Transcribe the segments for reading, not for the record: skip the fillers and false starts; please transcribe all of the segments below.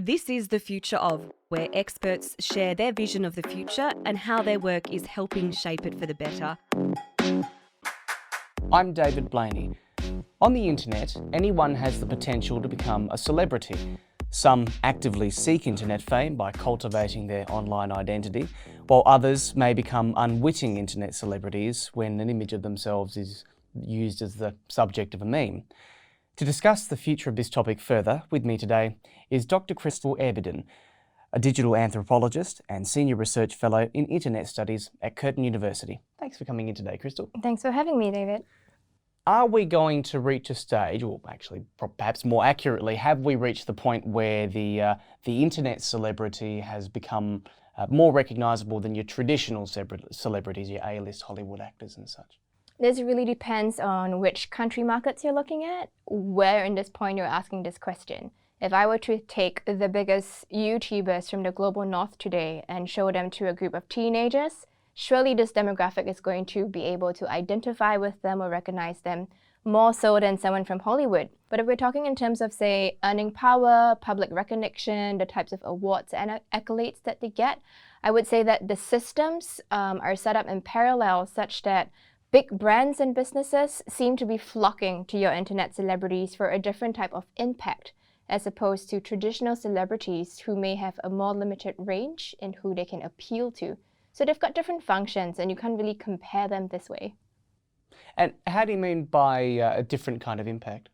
This is The Future Of, where experts share their vision of the future and how their work is helping shape it for the better. I'm David Blaney. On the internet, anyone has the potential to become a celebrity. Some actively seek internet fame by cultivating their online identity, while others may become unwitting internet celebrities when an image of themselves is used as the subject of a meme. To discuss the future of this topic further, with me today is Dr Crystal Abidin, a digital anthropologist and senior research fellow in internet studies at Curtin University. Thanks for coming in today, Crystal. Thanks for having me, David. Are we going to reach a stage, or actually perhaps more accurately, have we reached the point where the internet celebrity has become more recognisable than your traditional celebrities, your A-list Hollywood actors and such? This really depends on which country markets you're looking at, where in this point you're asking this question. If I were to take the biggest YouTubers from the global north today and show them to a group of teenagers, surely this demographic is going to be able to identify with them or recognize them more so than someone from Hollywood. But if we're talking in terms of, say, earning power, public recognition, the types of awards and accolades that they get, I would say that the systems are set up in parallel such that big brands and businesses seem to be flocking to your internet celebrities for a different type of impact, as opposed to traditional celebrities who may have a more limited range in who they can appeal to. So they've got different functions and you can't really compare them this way. And how do you mean by a different kind of impact?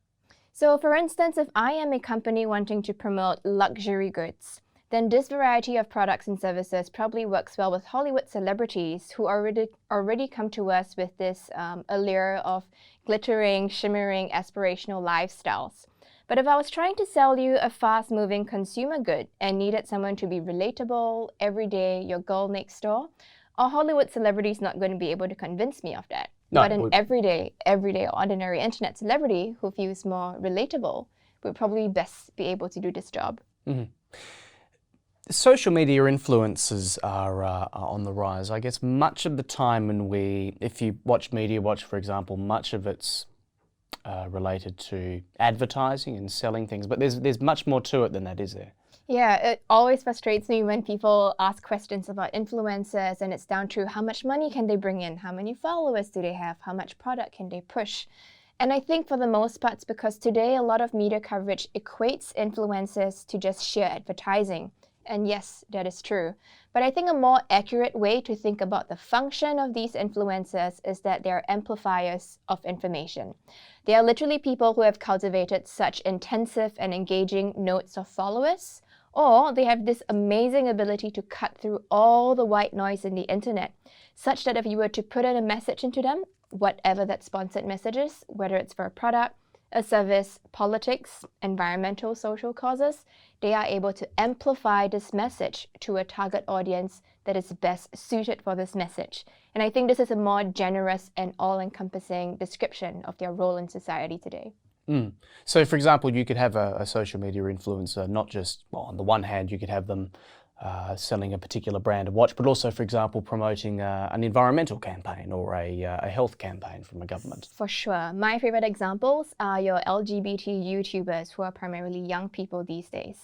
So for instance, if I am a company wanting to promote luxury goods, then this variety of products and services probably works well with Hollywood celebrities who already come to us with this allure of glittering, shimmering, aspirational lifestyles. But if I was trying to sell you a fast-moving consumer good and needed someone to be relatable, everyday, your girl next door, a Hollywood celebrity is not going to be able to convince me of that. No, but an everyday, ordinary internet celebrity who feels more relatable would probably best be able to do this job. Mm-hmm. Social media influences are on the rise. I guess much of the time if you watch Media Watch, for example, much of it's related to advertising and selling things, but there's much more to it than that, is there? Yeah, it always frustrates me when people ask questions about influencers and it's down to how much money can they bring in, how many followers do they have, how much product can they push. And I think for the most part, it's because today a lot of media coverage equates influencers to just sheer advertising. And yes, that is true. But I think a more accurate way to think about the function of these influencers is that they are amplifiers of information. They are literally people who have cultivated such intensive and engaging nodes of followers, or they have this amazing ability to cut through all the white noise in the internet, such that if you were to put in a message into them, whatever that sponsored message is, whether it's for a product, a service, politics, environmental, social causes, they are able to amplify this message to a target audience that is best suited for this message. And I think this is a more generous and all-encompassing description of their role in society today. So, for example, you could have a social media influencer, not just, well, on the one hand, you could have them selling a particular brand of watch, but also, for example, promoting an environmental campaign or a health campaign from a government. For sure. My favorite examples are your LGBT YouTubers who are primarily young people these days.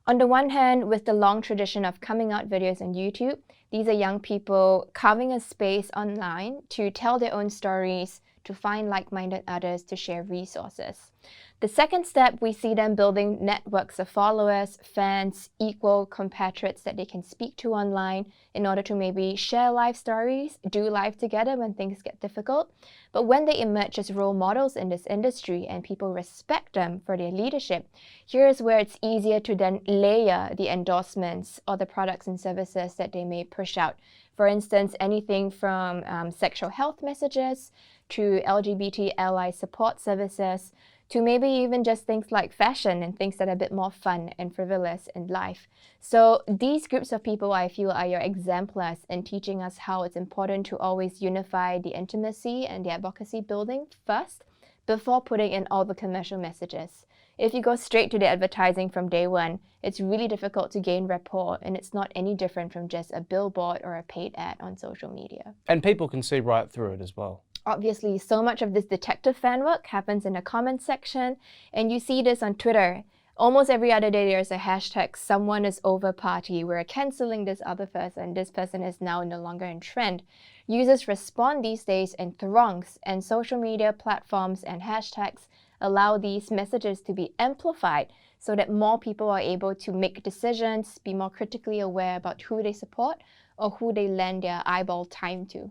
On the one hand, with the long tradition of coming out videos on YouTube, these are young people carving a space online to tell their own stories, to find like-minded others, to share resources. The second step, we see them building networks of followers, fans, equal compatriots that they can speak to online in order to maybe share life stories, do life together when things get difficult. But when they emerge as role models in this industry and people respect them for their leadership, here's where it's easier to then layer the endorsements or the products and services that they may push out. For instance, anything from sexual health messages to LGBT ally support services, to maybe even just things like fashion and things that are a bit more fun and frivolous in life. So these groups of people, I feel, are your exemplars in teaching us how it's important to always unify the intimacy and the advocacy building first, before putting in all the commercial messages. If you go straight to the advertising from day one, it's really difficult to gain rapport, and it's not any different from just a billboard or a paid ad on social media. And people can see right through it as well. Obviously, so much of this detective fan work happens in the comments section, and you see this on Twitter. Almost every other day, there's a hashtag, someone is over party. We're canceling this other person. This person is now no longer in trend. Users respond these days in throngs, and social media platforms and hashtags allow these messages to be amplified so that more people are able to make decisions, be more critically aware about who they support or who they lend their eyeball time to.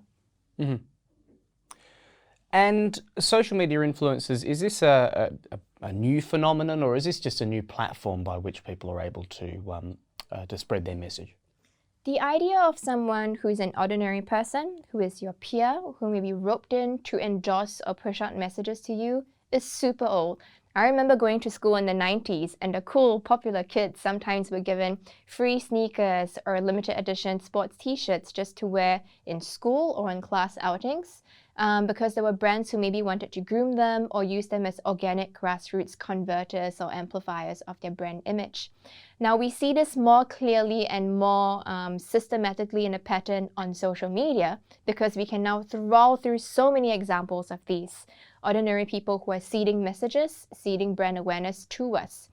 Mm-hmm. And social media influencers, is this a new phenomenon, or is this just a new platform by which people are able to spread their message? The idea of someone who is an ordinary person, who is your peer, who may be roped in to endorse or push out messages to you, is super old. I remember going to school in the 90s, and the cool, popular kids sometimes were given free sneakers or limited edition sports t-shirts just to wear in school or in class outings, because there were brands who maybe wanted to groom them or use them as organic grassroots converters or amplifiers of their brand image. Now, we see this more clearly and more systematically in a pattern on social media, because we can now trawl through so many examples of these ordinary people who are seeding messages, seeding brand awareness to us.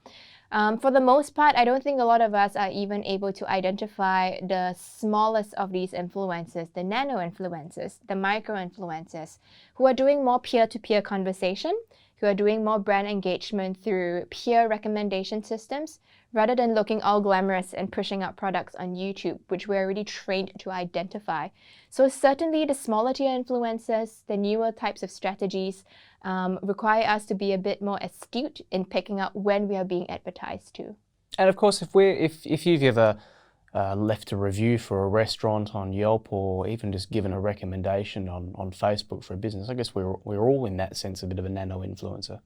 For the most part, I don't think a lot of us are even able to identify the smallest of these influencers, the nano-influencers, the micro-influencers, who are doing more peer-to-peer conversation, who are doing more brand engagement through peer recommendation systems, rather than looking all glamorous and pushing out products on YouTube, which we're already trained to identify. So certainly the smaller tier influencers, the newer types of strategies, require us to be a bit more astute in picking up when we are being advertised to. And of course, if you've ever left a review for a restaurant on Yelp, or even just given a recommendation on Facebook for a business, I guess we're all in that sense a bit of a nano-influencer.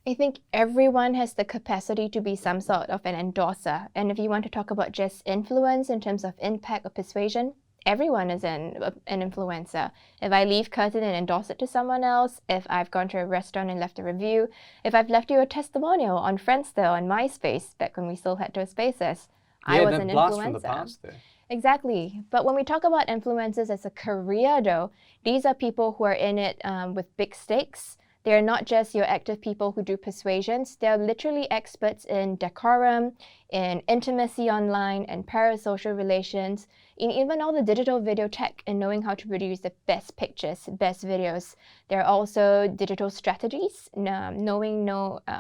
I think everyone has the capacity to be some sort of an endorser. And if you want to talk about just influence in terms of impact or persuasion, everyone is an influencer. If I leave Curtin and endorse it to someone else, if I've gone to a restaurant and left a review, if I've left you a testimonial on Friendster, on MySpace, back when we still had those spaces, I was an blast influencer. from the past there. Exactly. But when we talk about influencers as a career, though, these are people who are in it with big stakes. They're not just your active people who do persuasions. They're literally experts in decorum, in intimacy online, and parasocial relations, in even all the digital video tech and knowing how to produce the best pictures, best videos. There are also digital strategies, knowing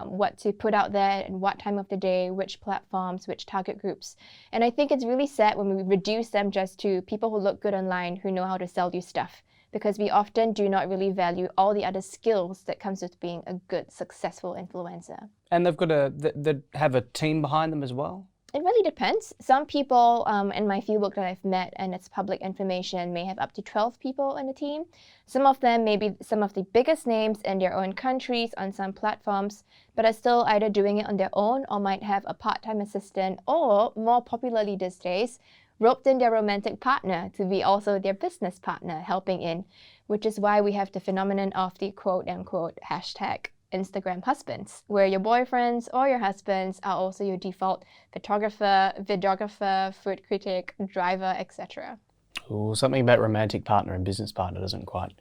what to put out there and what time of the day, which platforms, which target groups. And I think it's really sad when we reduce them just to people who look good online, who know how to sell you stuff, because we often do not really value all the other skills that comes with being a good, successful influencer. And they've got they have a team behind them as well? It really depends. Some people in my fieldwork that I've met, and it's public information, may have up to 12 people in a team. Some of them may be some of the biggest names in their own countries on some platforms, but are still either doing it on their own or might have a part-time assistant, or more popularly these days, roped in their romantic partner to be also their business partner helping in, which is why we have the phenomenon of the quote-unquote hashtag Instagram husbands, where your boyfriends or your husbands are also your default photographer, videographer, food critic, driver, etc. Ooh, something about romantic partner and business partner doesn't quite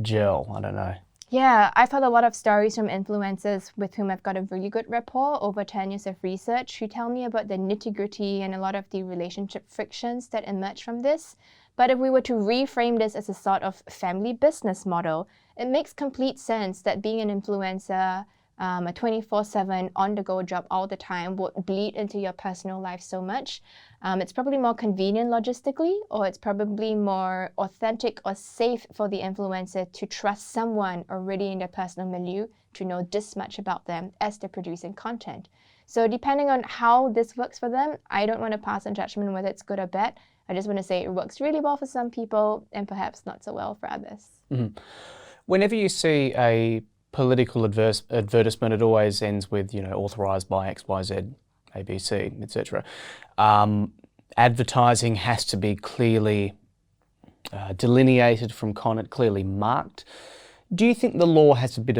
gel, I don't know. Yeah, I've heard a lot of stories from influencers with whom I've got a really good rapport over 10 years of research, who tell me about the nitty-gritty and a lot of the relationship frictions that emerge from this. But if we were to reframe this as a sort of family business model, it makes complete sense that being an influencer, a 24/7 on-the-go job all the time, would bleed into your personal life so much. It's probably more convenient logistically, or it's probably more authentic or safe for the influencer to trust someone already in their personal milieu to know this much about them as they're producing content. So depending on how this works for them, I don't want to pass on judgment on whether it's good or bad. I just want to say it works really well for some people and perhaps not so well for others. Mm-hmm. Whenever you see a political advertisement, it always ends with, authorised by XYZ, ABC, etc. Advertising has to be clearly delineated from content, clearly marked. Do you think the law has a bit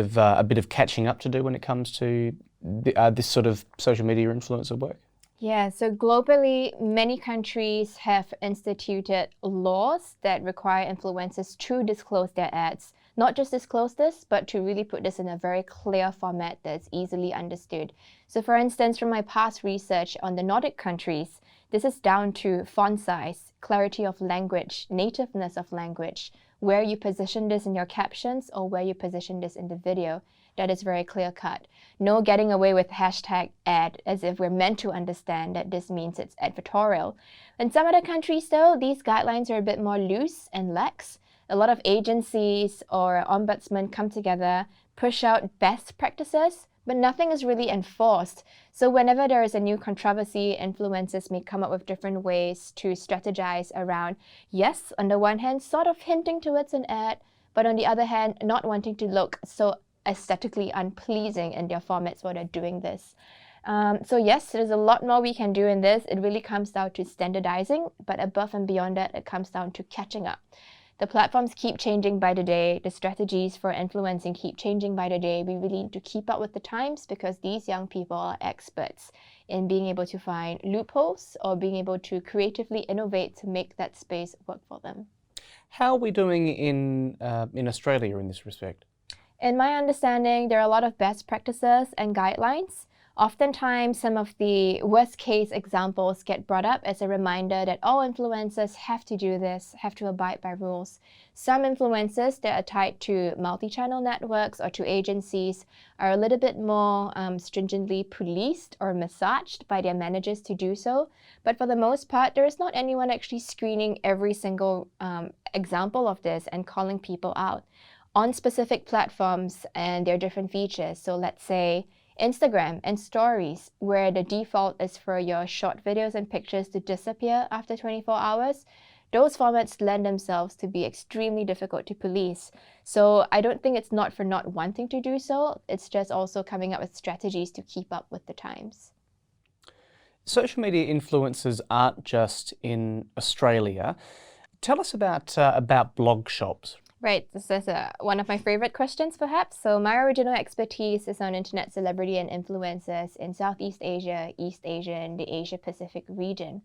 of catching up to do when it comes to this sort of social media influencer work? Yeah, so globally, many countries have instituted laws that require influencers to disclose their ads. not just disclose this, but to really put this in a very clear format that's easily understood. So for instance, from my past research on the Nordic countries, this is down to font size, clarity of language, nativeness of language, where you position this in your captions or where you position this in the video. That is very clear-cut. No getting away with hashtag ad as if we're meant to understand that this means it's advertorial. In some other countries though, these guidelines are a bit more loose and lax. A lot of agencies or ombudsmen come together, push out best practices, but nothing is really enforced. So whenever there is a new controversy, influencers may come up with different ways to strategize around, yes, on the one hand, sort of hinting towards an ad, but on the other hand, not wanting to look so aesthetically unpleasing in their formats while they're doing this. So yes, there's a lot more we can do in this. It really comes down to standardizing, but above and beyond that, it comes down to catching up. The platforms keep changing by the day. The strategies for influencing keep changing by the day. We really need to keep up with the times because these young people are experts in being able to find loopholes or being able to creatively innovate to make that space work for them. How are we doing in Australia in this respect? In my understanding, there are a lot of best practices and guidelines. Oftentimes, some of the worst case examples get brought up as a reminder that all influencers have to do this, have to abide by rules. Some influencers that are tied to multi-channel networks or to agencies are a little bit more stringently policed or massaged by their managers to do so. But for the most part, there is not anyone actually screening every single example of this and calling people out on specific platforms and their different features. So let's say Instagram and stories, where the default is for your short videos and pictures to disappear after 24 hours. Those formats lend themselves to be extremely difficult to police. So I don't think it's not for not wanting to do so, it's just also coming up with strategies to keep up with the times. Social media influencers aren't just in Australia. Tell us about blog shops. Right, this is one of my favorite questions perhaps. So my original expertise is on internet celebrity and influencers in Southeast Asia, East Asia, and the Asia Pacific region.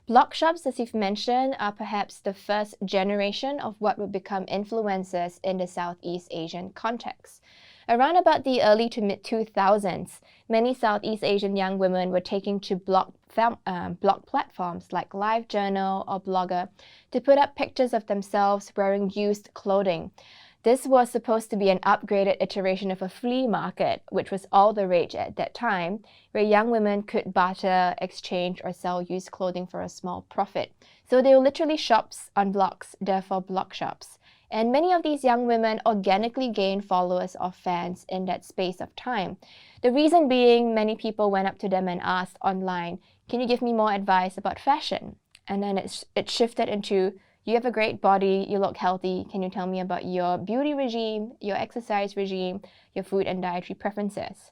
Blog shops, as you've mentioned, are perhaps the first generation of what would become influencers in the Southeast Asian context. Around about the early to mid-2000s, many Southeast Asian young women were taking to blog platforms like LiveJournal or Blogger to put up pictures of themselves wearing used clothing. This was supposed to be an upgraded iteration of a flea market, which was all the rage at that time, where young women could barter, exchange, or sell used clothing for a small profit. So they were literally shops on blogs, therefore blog shops. And many of these young women organically gained followers or fans in that space of time. The reason being, many people went up to them and asked online, "Can you give me more advice about fashion?" And then it shifted into, "You have a great body, you look healthy, can you tell me about your beauty regime, your exercise regime, your food and dietary preferences?"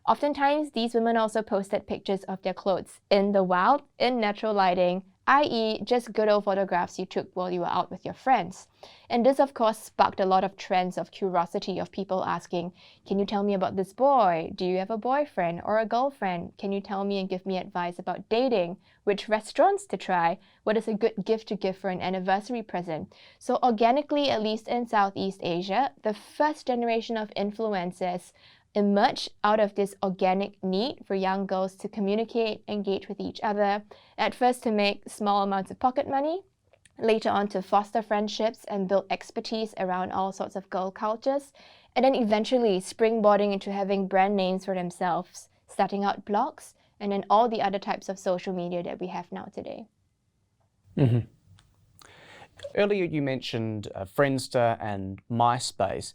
Oftentimes, these women also posted pictures of their clothes in the wild, in natural lighting, i.e. just good old photographs you took while you were out with your friends. And this of course sparked a lot of trends of curiosity of people asking, "Can you tell me about this boy? Do you have a boyfriend or a girlfriend? Can you tell me and give me advice about dating? Which restaurants to try? What is a good gift to give for an anniversary present?" So organically, at least in Southeast Asia, the first generation of influencers emerge out of this organic need for young girls to communicate, engage with each other, at first to make small amounts of pocket money, later on to foster friendships and build expertise around all sorts of girl cultures, and then eventually springboarding into having brand names for themselves, starting out blogs, and then all the other types of social media that we have now today. Mm-hmm. Earlier you mentioned Friendster and MySpace.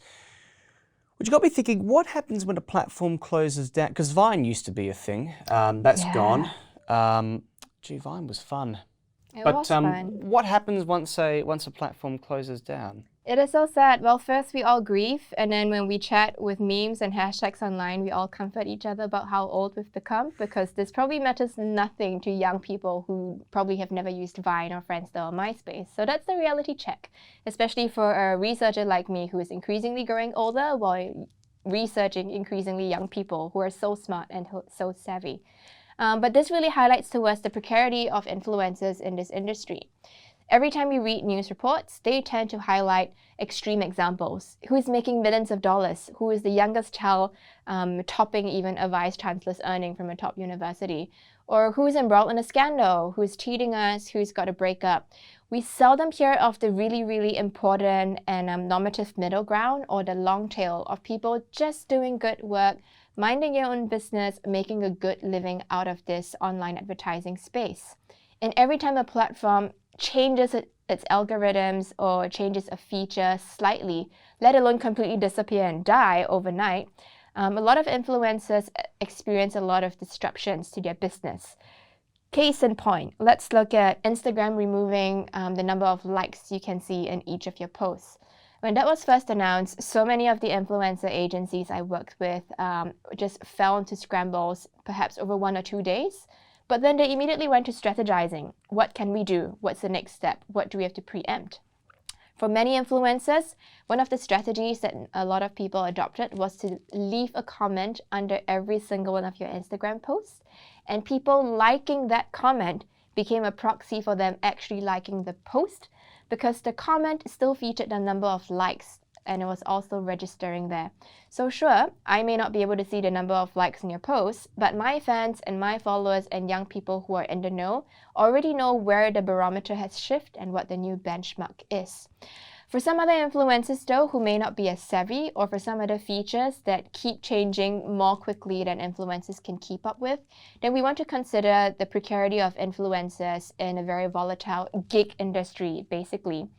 Which got me thinking, what happens when a platform closes down? Because Vine used to be a thing. That's gone. Vine was fun. It was fun. What happens once a platform closes down? It is so sad. Well, first we all grieve, and then when we chat with memes and hashtags online, we all comfort each other about how old we've become, because this probably matters nothing to young people who probably have never used Vine or Friendster or MySpace. So that's the reality check, especially for a researcher like me who is increasingly growing older while researching increasingly young people who are so smart and so savvy. But this really highlights to us the precarity of influencers in this industry. Every time we read news reports, they tend to highlight extreme examples. Who is making millions of dollars? Who is the youngest child topping even a vice chancellor's earning from a top university? Or who's embroiled in a scandal? Who's cheating us? Who's got a breakup? We seldom hear of the really, really important and normative middle ground, or the long tail of people just doing good work, minding your own business, making a good living out of this online advertising space. And every time a platform changes its algorithms or changes a feature slightly, let alone completely disappear and die overnight, a lot of influencers experience a lot of disruptions to their business. Case in point, let's look at Instagram removing the number of likes you can see in each of your posts. When that was first announced, so many of the influencer agencies I worked with just fell into scrambles, perhaps over 1 or 2 days. But then they immediately went to strategizing. What can we do? What's the next step? What do we have to preempt? For many influencers, one of the strategies that a lot of people adopted was to leave a comment under every single one of your Instagram posts. And people liking that comment became a proxy for them actually liking the post, because the comment still featured the number of likes and it was also registering there. So sure, I may not be able to see the number of likes in your posts, but my fans and my followers and young people who are in the know already know where the barometer has shifted and what the new benchmark is. For some other influencers though, who may not be as savvy, or for some other features that keep changing more quickly than influencers can keep up with, then we want to consider the precarity of influencers in a very volatile gig industry, basically.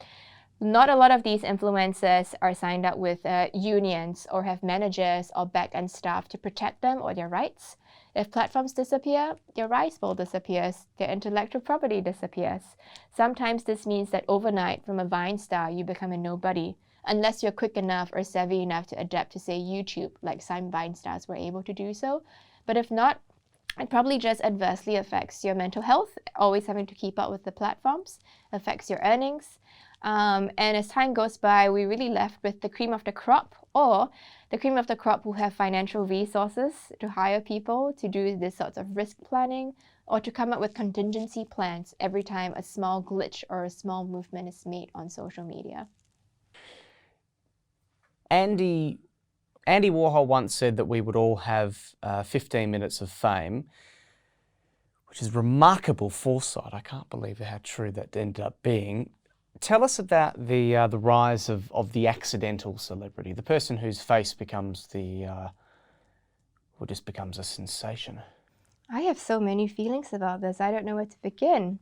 Not a lot of these influencers are signed up with unions or have managers or back-end staff to protect them or their rights. If platforms disappear, their rice bowl disappears, their intellectual property disappears. Sometimes this means that overnight, from a Vine star, you become a nobody, unless you're quick enough or savvy enough to adapt to, say, YouTube, like some Vine stars were able to do so. But if not, it probably just adversely affects your mental health, always having to keep up with the platforms, affects your earnings. And as time goes by, we're really left with the cream of the crop, or the cream of the crop who have financial resources to hire people to do this sorts of risk planning, or to come up with contingency plans every time a small glitch or a small movement is made on social media. Andy Warhol once said that we would all have 15 minutes of fame, which is remarkable foresight. I can't believe how true that ended up being. Tell us about the rise of the accidental celebrity, the person whose face becomes or just becomes a sensation. I have so many feelings about this. I don't know where to begin.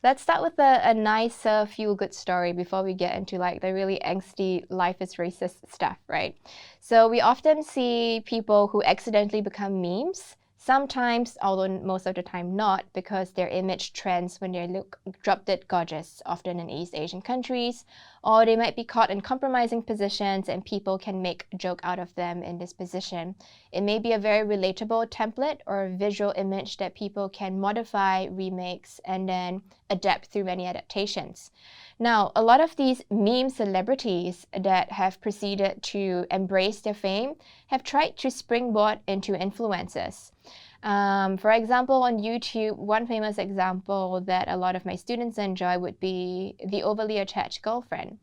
Let's start with a nicer feel-good story before we get into like the really angsty life is racist stuff, right? So we often see people who accidentally become memes. Sometimes, although most of the time not, because their image trends when they look drop-dead gorgeous, often in East Asian countries, or they might be caught in compromising positions and people can make a joke out of them in this position. It may be a very relatable template or a visual image that people can modify, remix, and then adapt through many adaptations. Now, a lot of these meme celebrities that have proceeded to embrace their fame have tried to springboard into influencers. For example, on YouTube, one famous example that a lot of my students enjoy would be the overly attached girlfriend.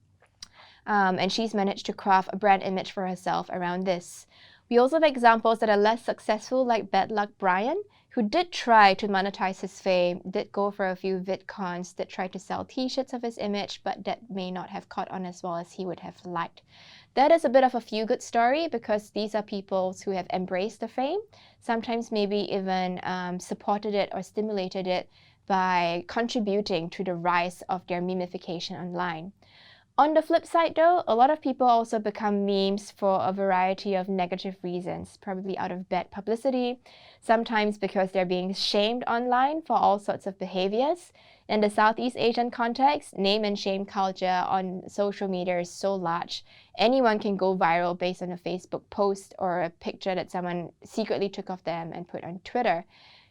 And she's managed to craft a brand image for herself around this. We also have examples that are less successful, like Bad Luck Brian, who did try to monetize his fame, did go for a few VidCons, did try to sell t-shirts of his image, but that may not have caught on as well as he would have liked. That is a bit of a feel-good story because these are people who have embraced the fame, sometimes maybe even supported it or stimulated it by contributing to the rise of their memification online. On the flip side though, a lot of people also become memes for a variety of negative reasons, probably out of bad publicity, sometimes because they're being shamed online for all sorts of behaviors. In the Southeast Asian context, name and shame culture on social media is so large. Anyone can go viral based on a Facebook post or a picture that someone secretly took of them and put on Twitter.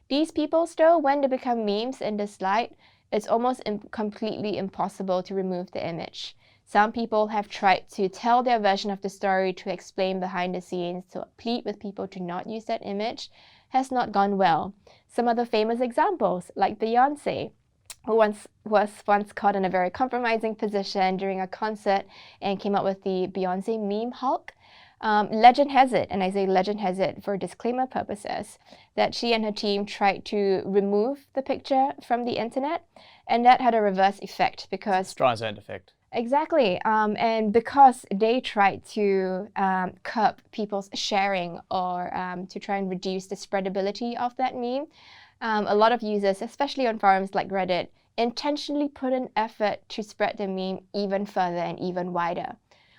These people still, when they become memes in this light, it's almost completely impossible to remove the image. Some people have tried to tell their version of the story to explain behind the scenes, to plead with people to not use that image, has not gone well. Some other famous examples, like Beyonce. who was once caught in a very compromising position during a concert and came up with the Beyonce meme Hulk. Legend has it, and I say legend has it for disclaimer purposes, that she and her team tried to remove the picture from the internet, and that had a reverse effect because... Streisand effect. Exactly, and because they tried to curb people's sharing or to try and reduce the spreadability of that meme, a lot of users, especially on forums like Reddit, intentionally put an effort to spread the meme even further and even wider.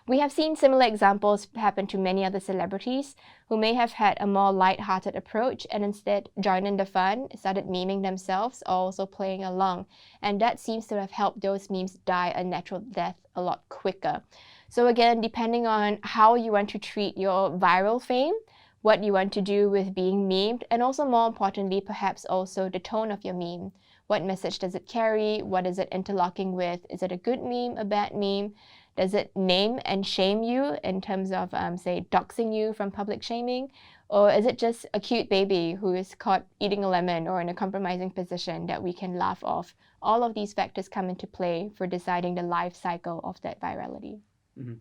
We have seen similar examples happen to many other celebrities who may have had a more light-hearted approach and instead joined in the fun, started memeing themselves, or also playing along. And that seems to have helped those memes die a natural death a lot quicker. So again, depending on how you want to treat your viral fame, what you want to do with being memed, and also more importantly, perhaps also the tone of your meme. What message does it carry? What is it interlocking with? Is it a good meme, a bad meme? Does it name and shame you in terms of, say, doxing you from public shaming? Or is it just a cute baby who is caught eating a lemon or in a compromising position that we can laugh off? All of these factors come into play for deciding the life cycle of that virality. Mm-hmm.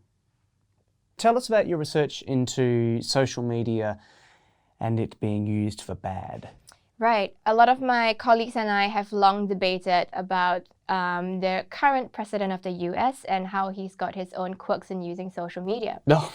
Tell us about your research into social media and it being used for bad. Right. A lot of my colleagues and I have long debated about the current president of the US and how he's got his own quirks in using social media. No,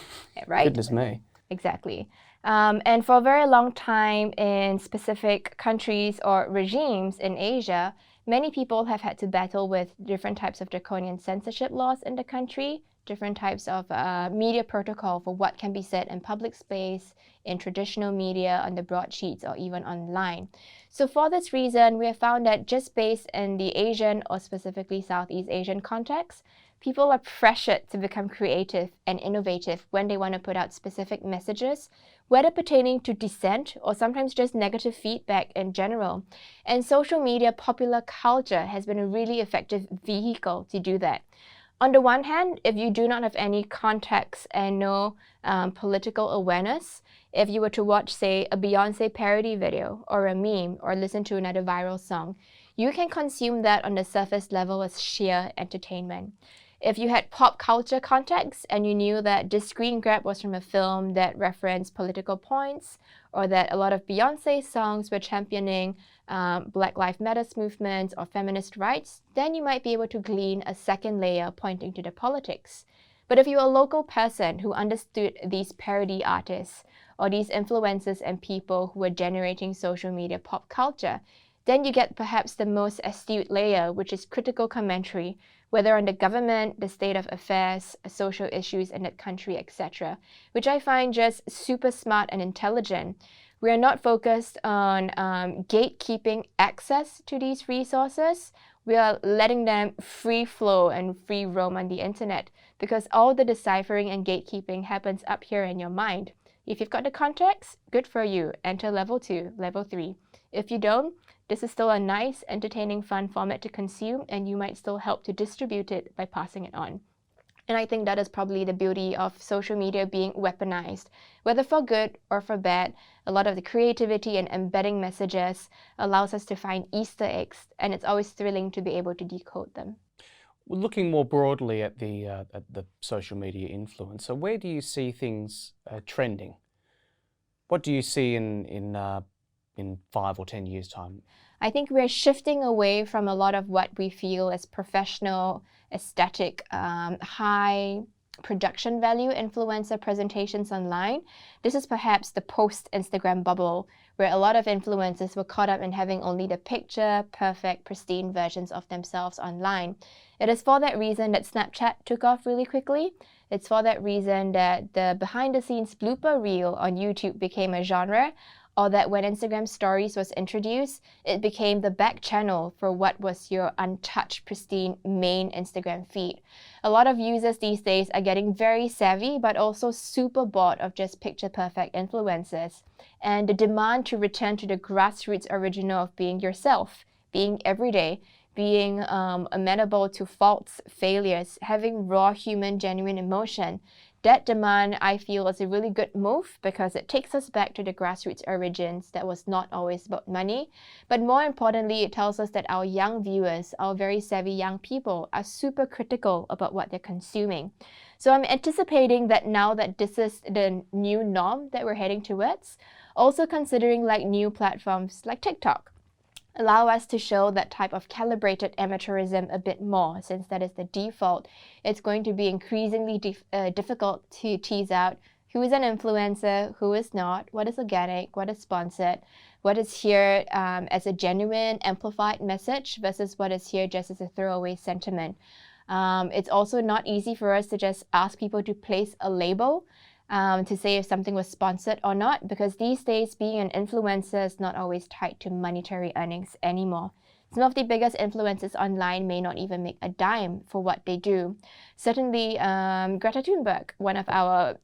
right? Goodness me. Exactly. And for a very long time in specific countries or regimes in Asia, many people have had to battle with different types of draconian censorship laws in the country, different types of media protocol for what can be said in public space, in traditional media, on the broadsheets, or even online. So for this reason, we have found that just based in the Asian or specifically Southeast Asian context, people are pressured to become creative and innovative when they want to put out specific messages, whether pertaining to dissent or sometimes just negative feedback in general. And social media popular culture has been a really effective vehicle to do that. On the one hand, if you do not have any context and no political awareness, if you were to watch, say, a Beyonce parody video or a meme or listen to another viral song, you can consume that on the surface level as sheer entertainment. If you had pop culture context and you knew that this screen grab was from a film that referenced political points, or that a lot of Beyonce songs were championing Black Lives Matter movements or feminist rights, then you might be able to glean a second layer pointing to the politics. But if you're a local person who understood these parody artists or these influencers and people who are generating social media pop culture, then you get perhaps the most astute layer, which is critical commentary, whether on the government, the state of affairs, social issues in that country, etc., which I find just super smart and intelligent. We are not focused on gatekeeping access to these resources. We are letting them free flow and free roam on the internet because all the deciphering and gatekeeping happens up here in your mind. If you've got the context, good for you. Enter level 2, level 3. If you don't, this is still a nice, entertaining, fun format to consume, and you might still help to distribute it by passing it on. And I think that is probably the beauty of social media being weaponized. Whether for good or for bad, a lot of the creativity and embedding messages allows us to find Easter eggs, and it's always thrilling to be able to decode them. Looking more broadly at the social media influencer, where do you see things trending? What do you see in 5 or 10 years' time? I think we're shifting away from a lot of what we feel as professional, aesthetic, high production value influencer presentations online. This is perhaps the post-Instagram bubble, where a lot of influencers were caught up in having only the picture, perfect, pristine versions of themselves online. It is for that reason that Snapchat took off really quickly. It's for that reason that the behind-the-scenes blooper reel on YouTube became a genre, or that when Instagram Stories was introduced, it became the back channel for what was your untouched, pristine main Instagram feed. A lot of users these days are getting very savvy, but also super bored of just picture-perfect influencers. And the demand to return to the grassroots original of being yourself, being everyday, being amenable to faults, failures, having raw human genuine emotion. That demand, I feel, is a really good move because it takes us back to the grassroots origins that was not always about money. But more importantly, it tells us that our young viewers, our very savvy young people, are super critical about what they're consuming. So I'm anticipating that now that this is the new norm that we're heading towards, also considering like new platforms like TikTok allow us to show that type of calibrated amateurism a bit more, since that is the default. It's going to be increasingly difficult to tease out who is an influencer, who is not, what is organic, what is sponsored, what is here as a genuine amplified message versus what is here just as a throwaway sentiment. It's also not easy for us to just ask people to place a label to say if something was sponsored or not, because these days being an influencer is not always tied to monetary earnings anymore. Some of the biggest influencers online may not even make a dime for what they do. Certainly, Greta Thunberg, one of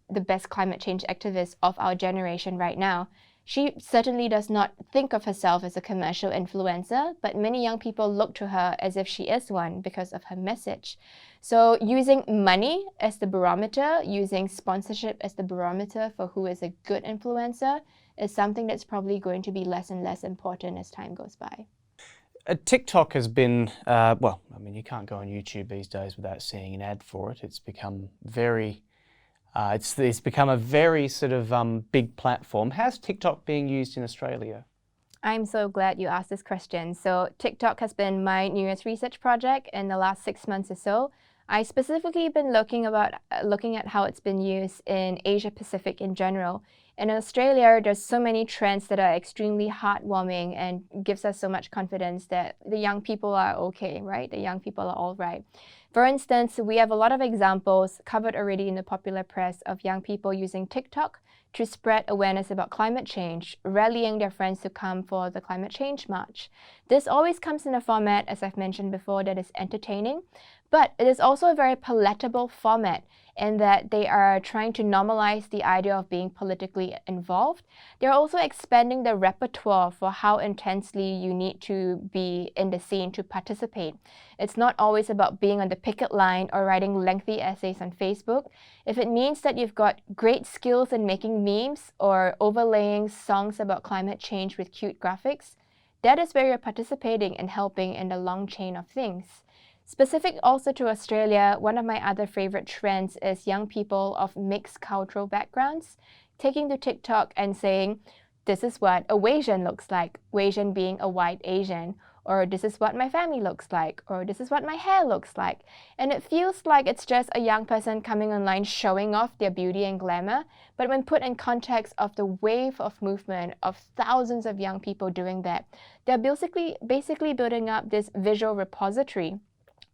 the best climate change activists of our generation right now, she certainly does not think of herself as a commercial influencer, but many young people look to her as if she is one because of her message. So using money as the barometer, using sponsorship as the barometer for who is a good influencer is something that's probably going to be less and less important as time goes by. TikTok has been, well, I mean, you can't go on YouTube these days without seeing an ad for it. It's become very, it's become a very sort of big platform. How's TikTok being used in Australia? I'm so glad you asked this question. So TikTok has been my newest research project in the last 6 months or so. I specifically been looking at how it's been used in Asia Pacific in general. In Australia, there's so many trends that are extremely heartwarming and gives us so much confidence that the young people are okay, right? The young people are all right. For instance, we have a lot of examples covered already in the popular press of young people using TikTok to spread awareness about climate change, rallying their friends to come for the climate change march. This always comes in a format, as I've mentioned before, that is entertaining, but it is also a very palatable format in that they are trying to normalize the idea of being politically involved. They're also expanding the repertoire for how intensely you need to be in the scene to participate. It's not always about being on the picket line or writing lengthy essays on Facebook. If it means that you've got great skills in making memes or overlaying songs about climate change with cute graphics, that is where you're participating and helping in the long chain of things. Specific also to Australia, one of my other favorite trends is young people of mixed cultural backgrounds taking to TikTok and saying, this is what a Wasian looks like, Wasian being a white Asian, or this is what my family looks like, or this is what my hair looks like. And it feels like it's just a young person coming online showing off their beauty and glamour, but when put in context of the wave of movement of thousands of young people doing that, they're basically building up this visual repository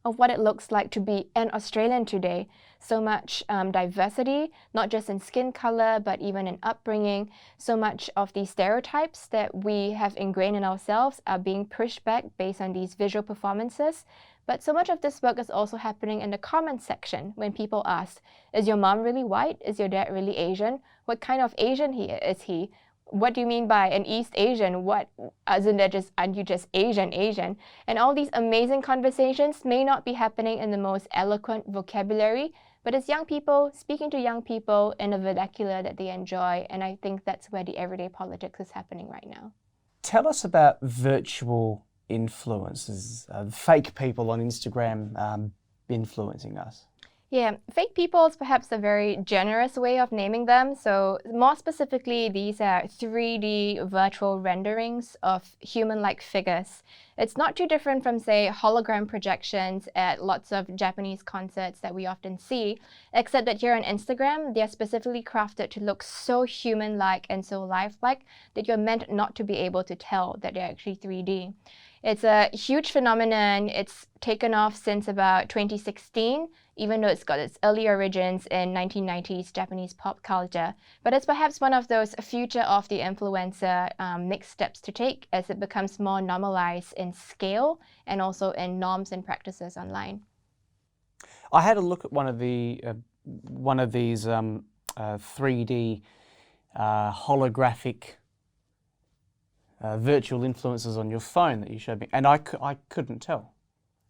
of what it looks like to be an Australian today. So much diversity, not just in skin color, but even in upbringing. So much of these stereotypes that we have ingrained in ourselves are being pushed back based on these visual performances. But so much of this work is also happening in the comment section when people ask, is your mom really white? Is your dad really Asian? What kind of Asian is he? What do you mean by an East Asian? What, aren't you just Asian? And all these amazing conversations may not be happening in the most eloquent vocabulary, but it's young people speaking to young people in a vernacular that they enjoy. And I think that's where the everyday politics is happening right now. Tell us about virtual influencers, fake people on Instagram influencing us. Yeah, fake people is perhaps a very generous way of naming them. So more specifically, these are 3D virtual renderings of human-like figures. It's not too different from, say, hologram projections at lots of Japanese concerts that we often see, except that here on Instagram, they're specifically crafted to look so human-like and so lifelike that you're meant not to be able to tell that they're actually 3D. It's a huge phenomenon. It's taken off since about 2016, even though it's got its early origins in 1990s Japanese pop culture. But it's perhaps one of those future of the influencer next steps to take as it becomes more normalized in scale and also in norms and practices online. I had a look at one of these 3D holographic virtual influencers on your phone that you showed me, and I couldn't tell.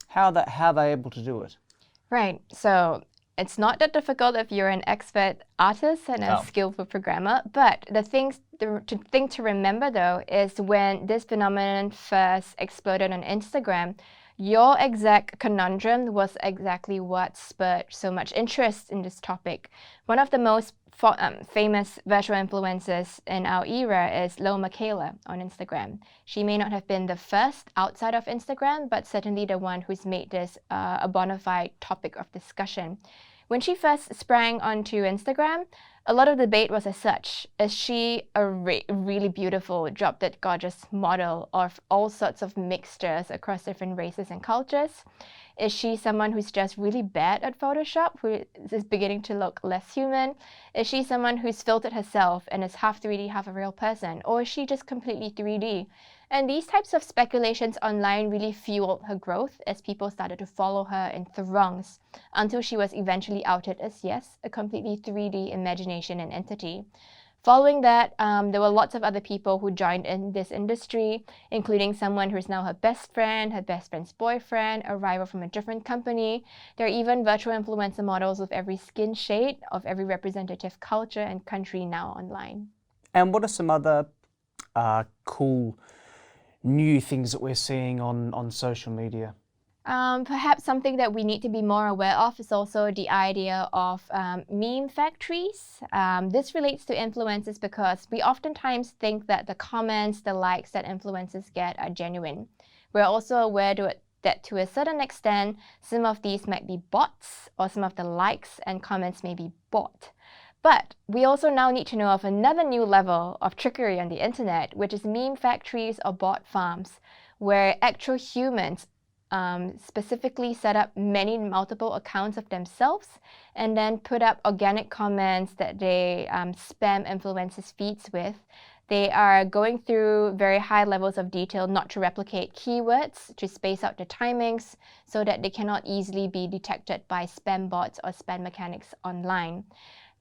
How are they able to do it? Right. So It's not that difficult if you're an expert artist and a skillful programmer, but the thing to remember though is when this phenomenon first exploded on Instagram, your exact conundrum was exactly what spurred so much interest in this topic. One of the most famous virtual influencers in our era is Lo Michaela on Instagram. She may not have been the first outside of Instagram, but certainly the one who's made this a bona fide topic of discussion. When she first sprang onto Instagram, a lot of debate was as such. Is she a really beautiful, drop-dead gorgeous model of all sorts of mixtures across different races and cultures? Is she someone who's just really bad at Photoshop, who is beginning to look less human? Is she someone who's filtered herself and is half 3D, half a real person? Or is she just completely 3D? And these types of speculations online really fueled her growth as people started to follow her in throngs until she was eventually outed as, yes, a completely 3D imagination and entity. Following that, there were lots of other people who joined in this industry, including someone who's now her best friend's boyfriend, a rival from a different company. There are even virtual influencer models of every skin shade, of every representative culture and country now online. And what are some other cool new things that we're seeing on social media? Perhaps something that we need to be more aware of is also the idea of meme factories. This relates to influencers because we oftentimes think that the comments, the likes that influencers get are genuine. We're also aware that to a certain extent, some of these might be bots, or some of the likes and comments may be bought. But we also now need to know of another new level of trickery on the internet, which is meme factories or bot farms, where actual humans specifically set up multiple accounts of themselves and then put up organic comments that they spam influencers' feeds with. They are going through very high levels of detail not to replicate keywords, to space out the timings so that they cannot easily be detected by spam bots or spam mechanics online.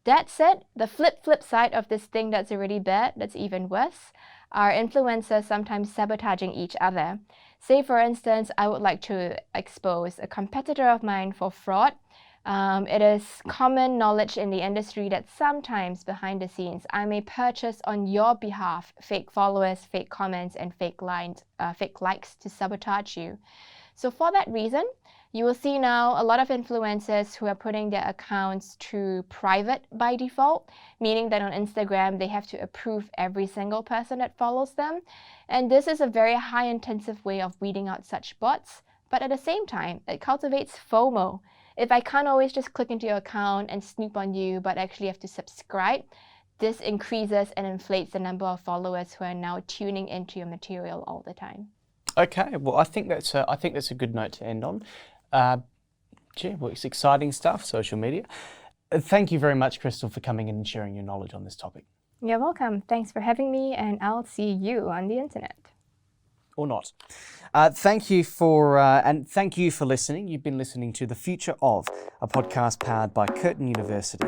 That said, the flip side of this thing that's already bad, that's even worse, are influencers sometimes sabotaging each other. Say, for instance, I would like to expose a competitor of mine for fraud. It is common knowledge in the industry that sometimes behind the scenes, I may purchase on your behalf fake followers, fake comments, and fake likes to sabotage you. So for that reason, you will see now a lot of influencers who are putting their accounts to private by default, meaning that on Instagram, they have to approve every single person that follows them. And this is a very high intensive way of weeding out such bots. But at the same time, it cultivates FOMO. If I can't always just click into your account and snoop on you, but actually have to subscribe, this increases and inflates the number of followers who are now tuning into your material all the time. Okay, well, I think that's a good note to end on. Well, it's exciting stuff, social media. Thank you very much, Crystal, for coming in and sharing your knowledge on this topic. You're welcome. Thanks for having me, and I'll see you on the internet. Or not. Thank you for listening. You've been listening to The Future Of, a podcast powered by Curtin University.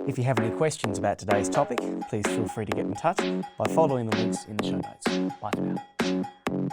If you have any questions about today's topic, please feel free to get in touch by following the links in the show notes. Bye for now.